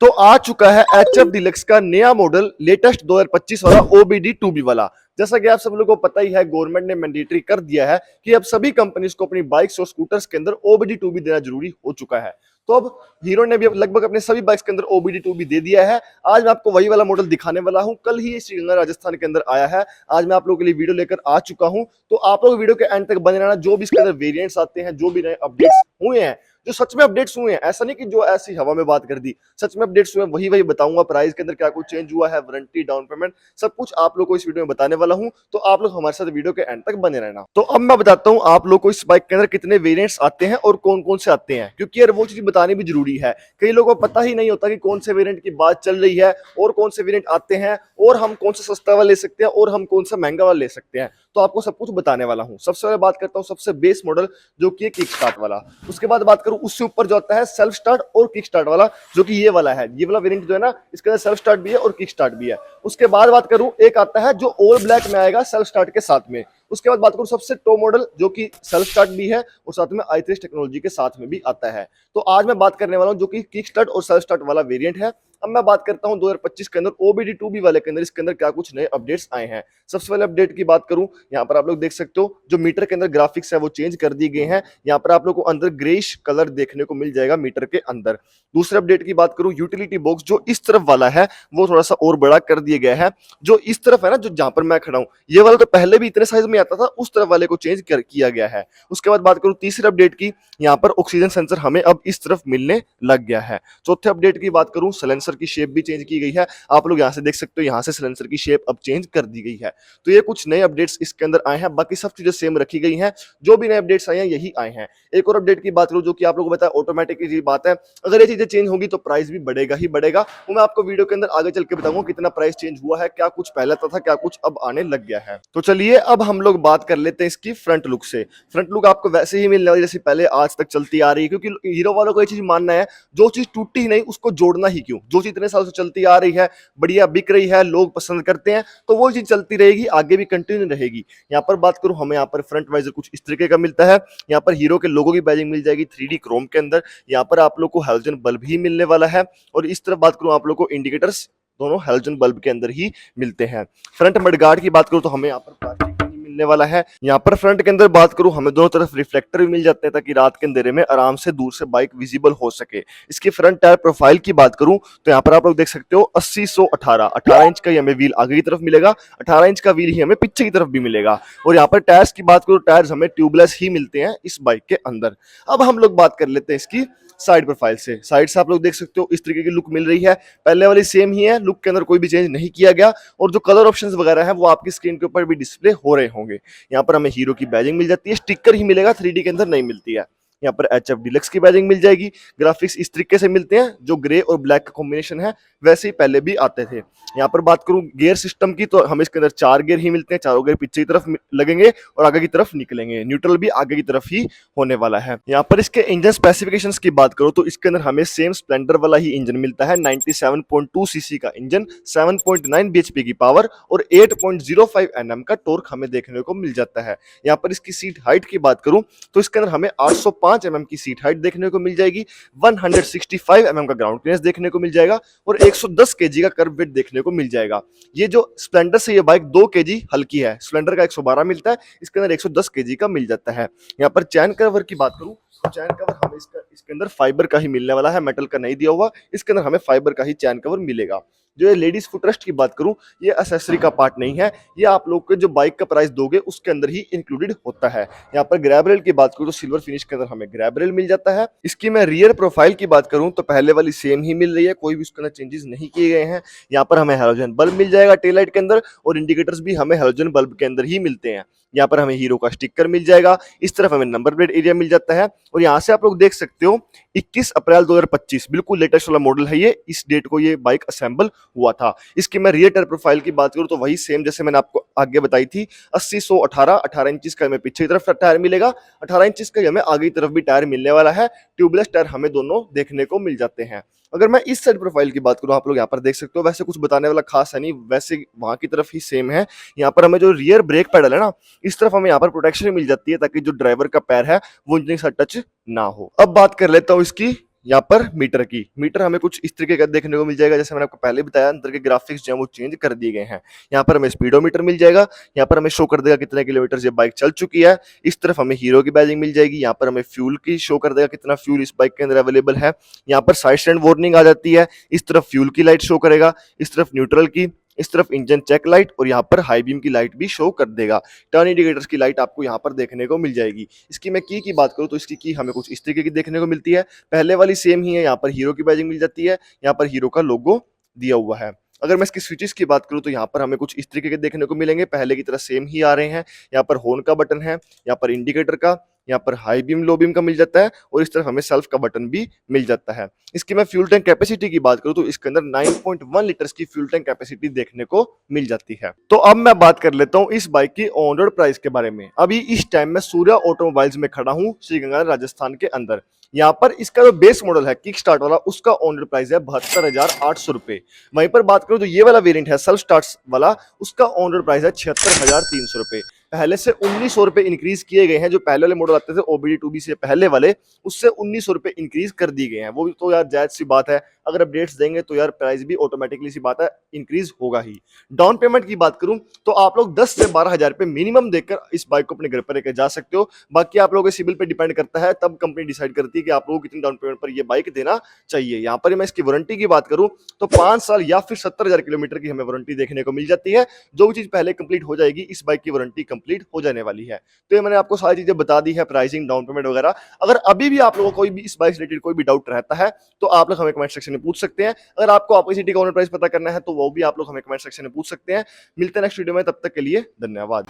तो आ चुका है एचएफ डीलक्स का नया मॉडल लेटेस्ट 2025 वाला ओबीडी 2B वाला। जैसा कि आप सब लोगों को पता ही है, गवर्नमेंट ने मैंडेटरी कर दिया है कि अब सभी कंपनीज को अपनी बाइक्स और स्कूटर्स के अंदर ओबीडी 2B देना जरूरी हो चुका है। तो अब हीरो ने भी अब लगभग अपने सभी बाइक्स के अंदर ओबीडी 2B दे दिया है। आज मैं आपको वही वाला मॉडल दिखाने वाला हूं। कल ही श्रीगंगा राजस्थान के अंदर आया है। आज मैं आप लोगों के लिए वीडियो लेकर आ चुका हूं। तो आप लोग वीडियो के एंड तक बने रहना। जो भी इसके अंदर वेरिएंट्स आते हैं, जो भी नए अपडेट्स हुए हैं, जो सच में अपडेट्स हुए हैं, ऐसा नहीं कि जो ऐसी हवा में बात कर दी, सच में अपडेट्स हुए वही वही बताऊंगा। प्राइस के अंदर क्या कुछ चेंज हुआ है, वारंटी, डाउन पेमेंट, सब कुछ आप लोग को इस वीडियो में बताने वाला हूं। तो आप लोग हमारे साथ वीडियो के एंड तक बने रहना। तो अब मैं बताता हूं आप लोग को इस बाइक के अंदर कितने वेरिएंट्स आते हैं और कौन कौन से आते हैं, क्योंकि यार वो चीज बतानी भी जरूरी है। कई लोगों को पता ही नहीं होता कि कौन से वेरिएंट की बात चल रही है और कौन से वेरिएंट आते हैं और हम कौन सा सस्ता वाला ले सकते हैं और हम कौन सा महंगा वाला ले सकते हैं। तो आपको सब कुछ बताने वाला हूं। सबसे पहले बात करता हूं सबसे बेस मॉडल, जो कि है किक स्टार्ट वाला। उसके बाद बात करूं उससे ऊपर जो आता है सेल्फ स्टार्ट और किक स्टार्ट वाला, जो कि ये वाला है। ये वाला वेरिएंट जो है ना, इसके अंदर सेल्फ स्टार्ट भी है और किक स्टार्ट भी है। उसके बाद बात करूं एक आता है जो ऑल ब्लैक में आएगा सेल्फ स्टार्ट के साथ में। उसके बाद बात करूं सबसे टॉप मॉडल, जो कि सेल्फ स्टार्ट भी है और साथ में i3 टेक्नोलॉजी के साथ में भी आता है। तो आज मैं बात करने वाला हूं जो कि किक स्टार्ट और सेल्फ स्टार्ट वाला वेरिएंट है। अब मैं बात करता हूं 2025 के अंदर ओबीडी 2B वाले के अंदर, इसके अंदर क्या कुछ नए अपडेट्स आए हैं। सबसे पहले अपडेट की बात करूं, यहां पर आप लोग देख सकते हो जो मीटर के अंदर ग्राफिक्स है वो चेंज कर दिए गए हैं। यहां पर आप लोग को अंदर ग्रेइश कलर देखने को मिल जाएगा मीटर के अंदर। दूसरे अपडेट की बात करूं, यूटिलिटी बॉक्स जो इस तरफ वाला है वो थोड़ा सा और बड़ा कर दिया गया है। जो इस तरफ है ना, जो जहां पर मैं खड़ा हूं, ये वाला तो पहले भी इतने साइज में आता था, उस तरफ वाले को चेंज कर किया गया है। उसके बाद बात करूं तीसरे अपडेट की, यहां पर ऑक्सीजन सेंसर हमें अब इस तरफ मिलने लग गया है। चौथे अपडेट की बात करूं, साइलेंसर की शेप भी चेंज की गई है। आप लोग यहां से देख सकते हो, यहां से साइलेंसर की शेप अब चेंज कर दी गई है। तो ये कुछ नए अपडेट्स इसके अंदर आए हैं, बाकी सब चीजें सेम रखी गई हैं। जो भी नए अपडेट्स आए हैं यही आए हैं। एक और अपडेट की बात करूं, जो कि आप लोगों को पता है ऑटोमेटिक की बात है, अगर ये चीजें चेंज होगी तो प्राइस भी बढ़ेगा ही बढ़ेगा। वो मैं आपको वीडियो के अंदर आगे चल के बताऊंगा कितना प्राइस चेंज हुआ है, क्या कुछ पहले था, क्या कुछ अब आने लग गया है। तो चलिए अब हम लोग बात कर लेते हैं इसकी फ्रंट लुक से। फ्रंट लुक आपको वैसे ही मिलने वाली जैसे पहले आज तक चलती आ रही है, क्योंकि हीरो वालों को ये चीज मानना है, जो चीज टूटी ही नहीं उसको जोड़ना ही क्यों। जो चीज इतने साल से चलती आ रही है, बढ़िया बिक रही है, लोग पसंद करते हैं, तो वो चीज चलती रहेगी, आगे भी कंटिन्यू रहेगी। यहाँ पर बात करूं, हमें यहाँ पर फ्रंट वाइजर कुछ इस तरीके का मिलता है। यहाँ पर हीरो के लोगों की बैजिंग मिल जाएगी 3D क्रोम के अंदर। यहाँ पर आप लोग को हेलोजन बल्ब ही मिलने वाला है। और इस तरफ बात करूं, आप लोग को इंडिकेटर्स दोनों हेलोजन बल्ब के अंदर ही मिलते हैं। फ्रंट मडगार्ड की बात करूं तो हमें यहाँ पर प्लास्टिक मिलने वाला है। यहाँ पर फ्रंट के अंदर बात करूं, हमें दोनों तरफ रिफ्लेक्टर भी मिल जाते हैं, ताकि रात के अंधेरे में आराम से दूर से बाइक विजिबल हो सके। इसकी फ्रंट टायर प्रोफाइल की बात करूं तो यहाँ पर आप लोग देख सकते हो 80-100-18 18 इंच का ही हमें व्हील आगे की तरफ मिलेगा, 18 इंच का व्हील ही हमें पीछे की तरफ भी मिलेगा। और यहाँ पर टायर्स की बात करूं, टायर्स हमें ट्यूबलेस ही मिलते हैं इस बाइक के अंदर। अब हम लोग बात कर लेते हैं इसकी साइड प्रोफाइल से। साइड से आप लोग देख सकते हो इस तरीके की लुक मिल रही है, पहले वाली सेम ही है, लुक के अंदर कोई भी चेंज नहीं किया गया। और जो कलर ऑप्शंस वगैरह है वो आपकी स्क्रीन के ऊपर भी डिस्प्ले हो रहे होंगे। यहाँ पर हमें हीरो की बैजिंग मिल जाती है, स्टिकर ही मिलेगा, 3D के अंदर नहीं मिलती है। यहाँ पर एचएफ डीलक्स की बैजिंग मिल जाएगी। ग्राफिक्स इस तरीके से मिलते हैं, जो ग्रे और ब्लैक का कॉम्बिनेशन है वैसे ही पहले भी आते थे। यहाँ पर बात करूं गियर सिस्टम की, तो हमें इसके अंदर 4 गियर ही मिलते हैं। चारों गियर पीछे की तरफ लगेंगे और आगे की तरफ निकलेंगे। न्यूट्रल भी आगे की तरफ ही होने वाला है। यहाँ पर इसके इंजन स्पेसिफिकेशंस की बात करूं तो इसके अंदर हमें सेम स्प्लेंडर वाला ही इंजन मिलता है। 97.2 सीसी का इंजन, 7.9 bhp की पावर और 8.05 Nm का टॉर्क हमें देखने को मिल जाता है। यहाँ पर इसकी सीट हाइट की बात करूं तो इसके अंदर हमें 805 mm की सीट हाइट देखने को मिल जाएगी, 165 mm का ग्राउंड क्लियरेंस देखने को मिल जाएगा और 110 kg का कर्व वेट देखने को मिल जाएगा। ये जो स्प्लेंडर से ये बाइक 2 kg हल्की है, स्प्लेंडर का 112 मिलता है, इसके अंदर 110 kg का मिल जाता है। यहाँ पर चैन कवर की बात करूं तो चैन कवर हमें इसके अंदर फाइबर का ही मिलने वाला है, मेटल का नहीं दिया हुआ। इसके अंदर हमें फाइबर का ही चैन कवर मिलेगा। जो ये लेडीज फुटरेस्ट की बात करूं, ये एक्सेसरी का पार्ट नहीं है, ये आप लोग के जो बाइक का प्राइस दोगे उसके अंदर ही इंक्लूडेड होता है। यहाँ पर ग्रैब रेल की बात करूं तो सिल्वर फिनिश के अंदर हमें ग्रैब रेल मिल जाता है। इसकी मैं रियर प्रोफाइल की बात करूं तो पहले वाली सेम ही मिल रही है, कोई भी उसके अंदर चेंजेस नहीं किए गए हैं। यहाँ पर हमें हेलोजन बल्ब मिल जाएगा टेल लाइट के अंदर और इंडिकेटर्स भी हमें हेलोजन बल्ब के अंदर ही मिलते हैं। यहाँ पर हमें हीरो का स्टिकर मिल जाएगा, इस तरफ हमें नंबर प्लेट एरिया मिल जाता है। और यहाँ से आप लोग देख सकते हो 21 अप्रैल 2025 बिल्कुल लेटेस्ट वाला मॉडल है ये, इस डेट को ये बाइक असेंबल हुआ था। इसकी मैं रियर टायर प्रोफाइल की बात करूं तो वही सेम जैसे मैंने आपको आगे बताई थी, 80-100-18 18 इंच का हमें पीछे की तरफ टायर मिलेगा, 18 इंच का हमें आगे की तरफ भी टायर मिलने वाला है। ट्यूबलेस टायर हमें दोनों देखने को मिल जाते हैं। अगर मैं इस साइड प्रोफाइल की बात करूं, आप लोग यहाँ पर देख सकते हो, वैसे कुछ बताने वाला खास है नहीं, वैसे वहां की तरफ ही सेम है। यहाँ पर हमें जो रियर ब्रेक पैडल है ना, इस तरफ हमें यहाँ पर प्रोटेक्शन मिल जाती है, ताकि जो ड्राइवर का पैर है वो इंजन के साथ टच ना हो। अब बात कर लेता हूँ इसकी यहाँ पर मीटर की, मीटर हमें कुछ इस तरीके का देखने को मिल जाएगा, जैसे मैंने आपको पहले बताया अंदर के ग्राफिक्स जो है वो चेंज कर दिए गए हैं। यहाँ पर हमें स्पीडोमीटर मिल जाएगा, यहाँ पर हमें शो कर देगा कितने किलोमीटर ये बाइक चल चुकी है। इस तरफ हमें हीरो की बैजिंग मिल जाएगी, यहाँ पर हमें फ्यूल की शो कर देगा कितना फ्यूल इस बाइक के अंदर अवेलेबल है। यहाँ पर साइड स्टैंड वार्निंग आ जाती है, इस तरफ फ्यूल की लाइट शो करेगा, इस तरफ न्यूट्रल की, इस तरफ इंजन चेक लाइट और यहाँ पर हाई बीम की लाइट भी शो कर देगा। टर्न इंडिकेटर्स की लाइट आपको यहाँ पर देखने को मिल जाएगी। इसकी मैं की बात करूँ तो इसकी की हमें कुछ इस तरीके की देखने को मिलती है, पहले वाली सेम ही है, यहाँ पर हीरो की बैजिंग मिल जाती है, यहाँ पर हीरो का लोगो दिया हुआ है। अगर मैं इसकी स्विचेस की बात करूँ तो यहाँ पर हमें कुछ इस तरीके के देखने को मिलेंगे, पहले की तरह सेम ही आ रहे हैं। यहाँ पर हॉर्न का बटन है, यहाँ पर इंडिकेटर का, यहाँ पर हाई बीम लो बीम का मिल जाता है और इस तरफ हमें सेल्फ का बटन भी मिल जाता है। इसकी मैं फ्यूल टैंक कैपेसिटी की बात करूँ तो इसके अंदर 9.1 लीटर्स की फ्यूल टैंक कैपेसिटी देखने को मिल जाती है। तो अब मैं बात कर लेता हूँ इस बाइक की ऑन रोड प्राइस के बारे में। अभी इस टाइम मैं सूर्या ऑटोमोबाइल्स में खड़ा हूँ श्रीगंगानगर राजस्थान के अंदर। यहाँ पर इसका जो बेस मॉडल है किक स्टार्ट वाला उसका ऑन रोड प्राइस है 72,800 रुपए। वहीं पर बात करूँ तो ये वाला वेरिएंट है सेल्फ स्टार्ट वाला, उसका ऑन रोड प्राइस है 76,300 रुपए। पहले से 1,900 रुपए इंक्रीज किए गए हैं, जो पहले वाले मॉडल आते थे ओबीडी 2बी से पहले वाले, उससे 1,900 रुपए इंक्रीज कर दिए गए हैं। वो तो यार जायज सी बात है, अगर अपडेट्स देंगे तो यार प्राइस भी ऑटोमेटिकली सी बात है इंक्रीज होगा ही। डाउन पेमेंट की बात करूं तो आप लोग 10 से 12,000 रुपए मिनिमम देकर इस बाइक को अपने घर पर लेकर जा सकते हो। बाकी आप लोगों के सिविल पे डिपेंड करता है, तब कंपनी डिसाइड करती है कि आप लोगों को कितनी डाउन पेमेंट पर ये बाइक देना चाहिए। यहाँ पर मैं इसकी वारंटी की बात करूं तो 5 साल या फिर 70,000 किलोमीटर की हमें वारंटी देखने को मिल जाती है। जो भी चीज पहले कंप्लीट हो जाएगी इस बाइक की वारंटी कंप्लीट हो जाने वाली है। तो ये मैंने आपको सारी चीजें बता दी है, प्राइसिंग, डाउन पेमेंट वगैरह। अगर अभी भी आप लोगों को कोई भी इस बाइक से रिलेटेड कोई भी डाउट रहता है तो आप लोग हमें कमेंट सेक्शन में पूछ सकते हैं। अगर आपको आपकी सिटी का ओनर प्राइस पता करना है तो वो भी आप लोग हमें कमेंट सेक्शन में पूछ सकते हैं। मिलते हैं नेक्स्ट वीडियो में, तब तक के लिए धन्यवाद।